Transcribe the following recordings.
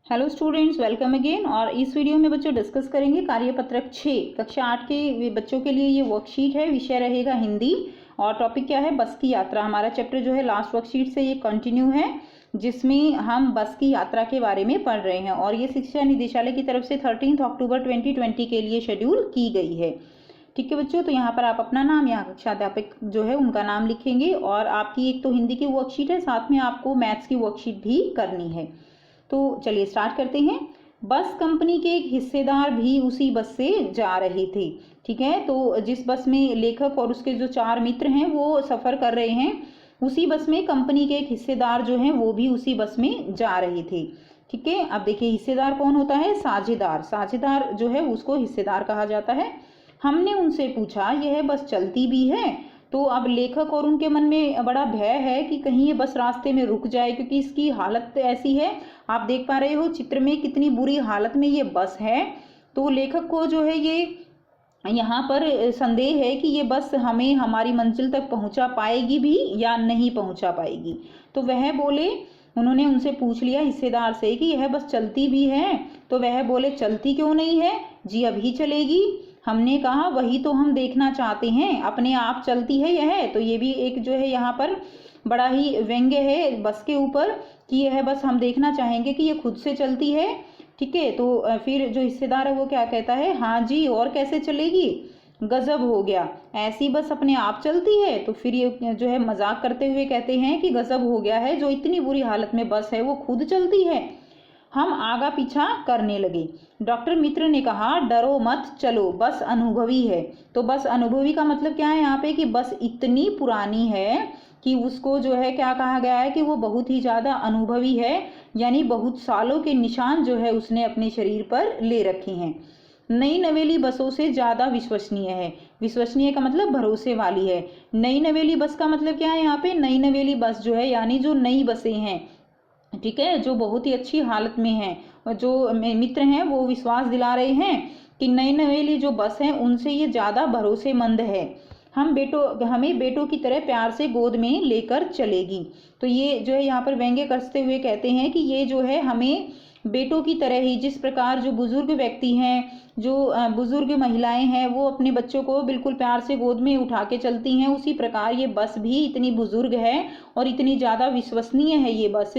Hello students, welcome again. और इस video में बच्चों डिस्कस करेंगे कार्यपत्रक 6 कक्षा 8 के बच्चों के लिए ये वर्कशीट है। विषय रहेगा हिंदी और टॉपिक क्या है, बस की यात्रा। हमारा चैप्टर जो है लास्ट वर्कशीट से ये कंटिन्यू है, जिसमें हम बस की यात्रा के बारे में पढ़ रहे हैं। और ये शिक्षा निदेशालय की तरफ से 13 अक्टूबर 2020 के लिए शेड्यूल की गई है। ठीक है बच्चों, तो यहाँ पर आप अपना नाम, यहाँ कक्षा अध्यापक जो है उनका नाम लिखेंगे। और आपकी एक तो हिंदी की वर्कशीट है, साथ में आपको मैथ्स की वर्कशीट भी करनी है। तो चलिए स्टार्ट करते हैं। बस कंपनी के एक हिस्सेदार भी उसी बस से जा रहे थे। ठीक है, तो जिस बस में लेखक और उसके जो 4 मित्र हैं वो सफर कर रहे हैं, उसी बस में कंपनी के एक हिस्सेदार जो हैं वो भी उसी बस में जा रहे थे। ठीक है, अब देखिए हिस्सेदार कौन होता है, साझेदार। साझेदार जो है उसको हिस्सेदार कहा जाता है। हमने उनसे पूछा यह बस चलती भी है। तो अब लेखक और उनके मन में बड़ा भय है कि कहीं ये बस रास्ते में रुक जाए, क्योंकि इसकी हालत ऐसी है। आप देख पा रहे हो चित्र में कितनी बुरी हालत में ये बस है। तो लेखक को जो है ये यहाँ पर संदेह है कि ये बस हमें हमारी मंजिल तक पहुँचा पाएगी भी या नहीं पहुँचा पाएगी। तो वह बोले, उन्होंने उनसे पूछ लिया हिस्सेदार से कि यह बस चलती भी है। तो वह बोले चलती क्यों नहीं है जी, अभी चलेगी। हमने कहा वही तो हम देखना चाहते हैं, अपने आप चलती है यह। तो ये भी एक जो है यहाँ पर बड़ा ही व्यंग्य है बस के ऊपर कि यह बस हम देखना चाहेंगे कि ये खुद से चलती है। ठीक है, तो फिर जो हिस्सेदार है वो क्या कहता है, हाँ जी और कैसे चलेगी, गजब हो गया, ऐसी बस अपने आप चलती है। तो फिर ये जो है मजाक करते हुए कहते हैं कि गजब हो गया है, जो इतनी बुरी हालत में बस है वो खुद चलती है। हम आगा पीछा करने लगे। डॉक्टर मित्र ने कहा डरो मत, चलो, बस अनुभवी है। तो बस अनुभवी का मतलब क्या है यहाँ पे कि बस इतनी पुरानी है कि उसको जो है क्या कहा गया है कि वो बहुत ही ज़्यादा अनुभवी है, यानी बहुत सालों के निशान जो है उसने अपने शरीर पर ले रखे हैं। नई नवेली बसों से ज़्यादा विश्वसनीय है। विश्वसनीय का मतलब भरोसे वाली है। नई नवेली बस का मतलब क्या है यहाँ पे, नई नवेली बस जो है यानी जो नई बसें हैं, ठीक है, जो बहुत ही अच्छी हालत में हैं। और जो मित्र हैं वो विश्वास दिला रहे हैं कि नई नवेली जो बस है उनसे ये ज़्यादा भरोसेमंद है। हमें बेटों की तरह प्यार से गोद में लेकर चलेगी। तो ये जो है यहाँ पर व्यंग्य कसते हुए कहते हैं कि ये जो है हमें बेटों की तरह ही, जिस प्रकार जो बुजुर्ग व्यक्ति हैं, जो बुजुर्ग महिलाएं हैं, वो अपने बच्चों को बिल्कुल प्यार से गोद में उठा के चलती हैं, उसी प्रकार ये बस भी इतनी बुजुर्ग है और इतनी ज़्यादा विश्वसनीय है ये बस।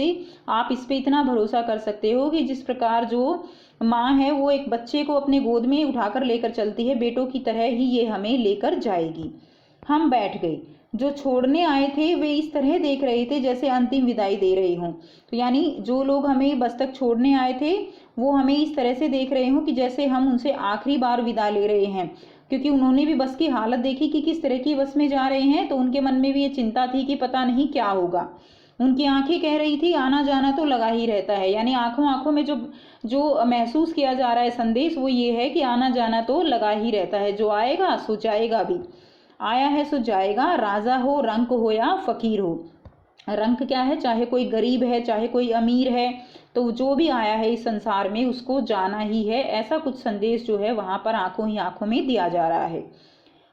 आप इस पे इतना भरोसा कर सकते हो कि जिस प्रकार जो माँ है वो एक बच्चे को अपने गोद में उठाकर लेकर चलती है, बेटों की तरह ही ये हमें लेकर जाएगी। हम बैठ गए। जो छोड़ने आए थे वे इस तरह देख रहे थे जैसे अंतिम विदाई दे रही हूँ। तो यानी जो लोग हमें बस तक छोड़ने आए थे वो हमें इस तरह से देख रहे हों कि जैसे हम उनसे आखिरी बार विदा ले रहे हैं, क्योंकि उन्होंने भी बस की हालत देखी कि किस तरह की बस में जा रहे हैं। तो उनके मन में भी ये चिंता थी कि पता नहीं क्या होगा। उनकी आंखें कह रही थी आना जाना तो लगा ही रहता है, यानी आंखों आंखों में जो जो महसूस किया जा रहा है संदेश वो ये है कि आना जाना तो लगा ही रहता है, जो आएगा सो जाएगा भी, आया है सो जाएगा, राजा हो, रंक हो या फकीर हो। रंक क्या है, चाहे कोई गरीब है चाहे कोई अमीर है, तो जो भी आया है इस संसार में उसको जाना ही है। ऐसा कुछ संदेश जो है वहां पर आंखों ही आंखों में दिया जा रहा है।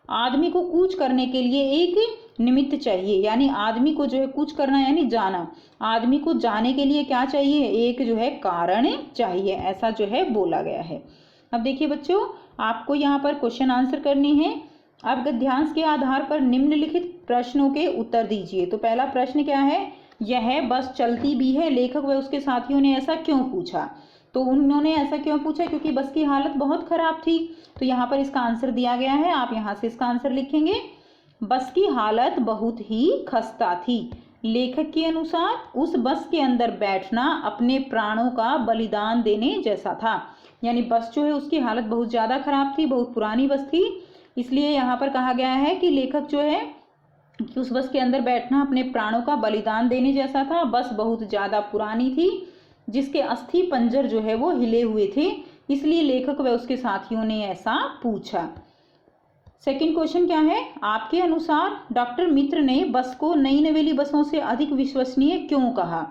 आदमी को कूच करने के लिए एक निमित्त चाहिए, यानी आदमी को जो है कूच करना यानी जाना, आदमी को जाने के लिए क्या चाहिए, एक जो है कारण चाहिए, ऐसा जो है बोला गया है। अब देखिए बच्चों, आपको यहाँ पर क्वेश्चन आंसर करने हैं। अब गद्यांश के आधार पर निम्नलिखित प्रश्नों के उत्तर दीजिए। तो पहला प्रश्न क्या है, यह बस चलती भी है, लेखक व उसके साथियों ने ऐसा क्यों पूछा। तो उन्होंने ऐसा क्यों पूछा, क्योंकि बस की हालत बहुत खराब थी। तो यहाँ पर इसका आंसर दिया गया है, आप यहाँ से इसका आंसर लिखेंगे। बस की हालत बहुत ही खस्ता थी। लेखक के अनुसार उस बस के अंदर बैठना अपने प्राणों का बलिदान देने जैसा था। यानी बस जो है उसकी हालत बहुत ज़्यादा खराब थी, बहुत पुरानी बस थी, इसलिए यहाँ पर कहा गया है कि लेखक जो है कि उस बस के अंदर बैठना अपने प्राणों का बलिदान देने जैसा था। बस बहुत ज़्यादा पुरानी थी, जिसके अस्थि पंजर जो है वो हिले हुए थे, इसलिए लेखक व उसके साथियों ने ऐसा पूछा। सेकंड क्वेश्चन क्या है, आपके अनुसार डॉक्टर मित्र ने बस को नई नवेली बसों से अधिक विश्वसनीय क्यों कहा।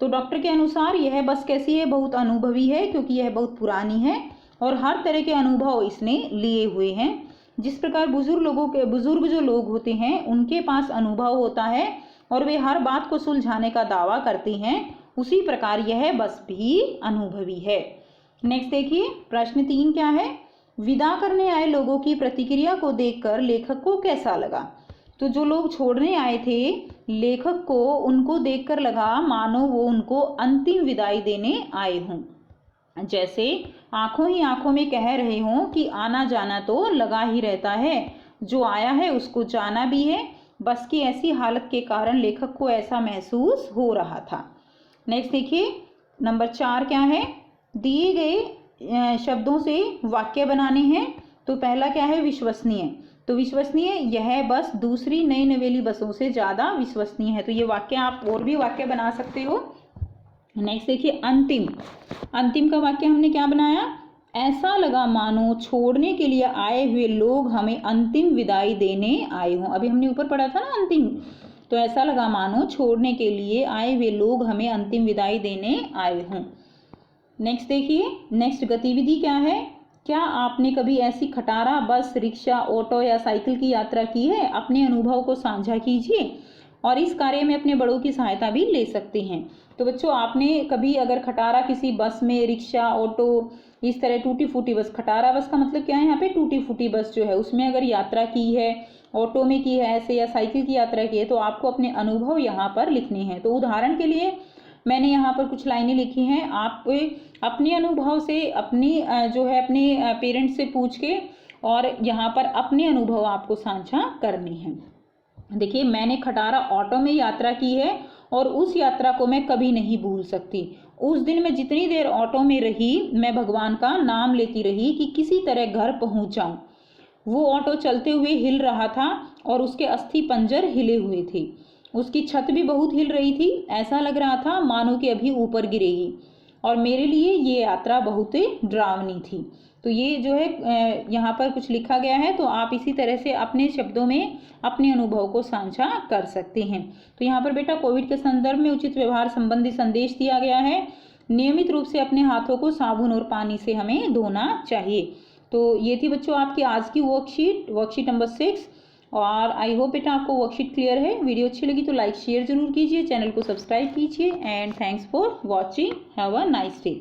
तो डॉक्टर के अनुसार यह बस कैसी है, बहुत अनुभवी है, क्योंकि यह बहुत पुरानी है और हर तरह के अनुभव इसने लिए हुए हैं। जिस प्रकार बुजुर्ग जो लोग होते हैं उनके पास अनुभव होता है और वे हर बात को सुलझाने का दावा करते हैं, उसी प्रकार यह बस भी अनुभवी है। नेक्स्ट देखिए प्रश्न 3 क्या है, विदा करने आए लोगों की प्रतिक्रिया को देखकर लेखक को कैसा लगा। तो जो लोग छोड़ने आए थे लेखक को, उनको देखकर लगा मानो वो उनको अंतिम विदाई देने आए हों, जैसे आंखों ही आंखों में कह रहे हों कि आना जाना तो लगा ही रहता है, जो आया है उसको जाना भी है। बस की ऐसी हालत के कारण लेखक को ऐसा महसूस हो रहा था। नेक्स्ट देखिए नंबर 4 क्या है, दिए गए शब्दों से वाक्य बनाने हैं। तो पहला क्या है, विश्वसनीय। तो विश्वसनीय, यह बस दूसरी नई नवेली बसों से ज़्यादा विश्वसनीय है। तो ये वाक्य आप और भी वाक्य बना सकते हो। नेक्स्ट देखिए अंतिम। अंतिम का वाक्य हमने क्या बनाया, ऐसा लगा मानो छोड़ने के लिए आए हुए लोग हमें अंतिम विदाई देने आए हों। अभी हमने ऊपर पढ़ा था ना अंतिम, तो ऐसा लगा मानो छोड़ने के लिए आए हुए लोग हमें अंतिम विदाई देने आए हों। नेक्स्ट देखिए, नेक्स्ट गतिविधि क्या है, क्या आपने कभी ऐसी खटारा, बस, रिक्शा, ऑटो या साइकिल की यात्रा की है। अपने अनुभव को साझा कीजिए और इस कार्य में अपने बड़ों की सहायता भी ले सकते हैं। तो बच्चों आपने कभी अगर खटारा किसी बस में, रिक्शा, ऑटो, इस तरह टूटी फूटी बस, खटारा बस का मतलब क्या है यहाँ पे, टूटी फूटी बस जो है उसमें अगर यात्रा की है, ऑटो में की है ऐसे, या साइकिल की यात्रा की है, तो आपको अपने अनुभव यहाँ पर लिखने हैं। तो उदाहरण के लिए मैंने यहाँ पर कुछ लाइनें लिखी हैं, आप अपने अनुभव से अपनी जो है अपने पेरेंट्स से पूछ के और यहाँ पर अपने अनुभव आपको साझा करने हैं। देखिए मैंने खटारा ऑटो में यात्रा की है और उस यात्रा को मैं कभी नहीं भूल सकती। उस दिन मैं जितनी देर ऑटो में रही मैं भगवान का नाम लेती रही कि किसी तरह घर पहुंच जाऊं। वो ऑटो चलते हुए हिल रहा था और उसके अस्थि पंजर हिले हुए थे। उसकी छत भी बहुत हिल रही थी, ऐसा लग रहा था मानो कि अभी ऊपर गिरेगी, और मेरे लिए ये यात्रा बहुत डरावनी थी। तो ये जो है यहाँ पर कुछ लिखा गया है, तो आप इसी तरह से अपने शब्दों में अपने अनुभव को साझा कर सकते हैं। तो यहाँ पर बेटा कोविड के संदर्भ में उचित व्यवहार संबंधी संदेश दिया गया है। नियमित रूप से अपने हाथों को साबुन और पानी से हमें धोना चाहिए। तो ये थी बच्चों आपकी आज की वर्कशीट नंबर 6। और आई होप बेटा आपको वर्कशीट क्लियर है। वीडियो अच्छी लगी तो लाइक शेयर जरूर कीजिए, चैनल को सब्सक्राइब कीजिए, and thanks for watching. Have a nice day.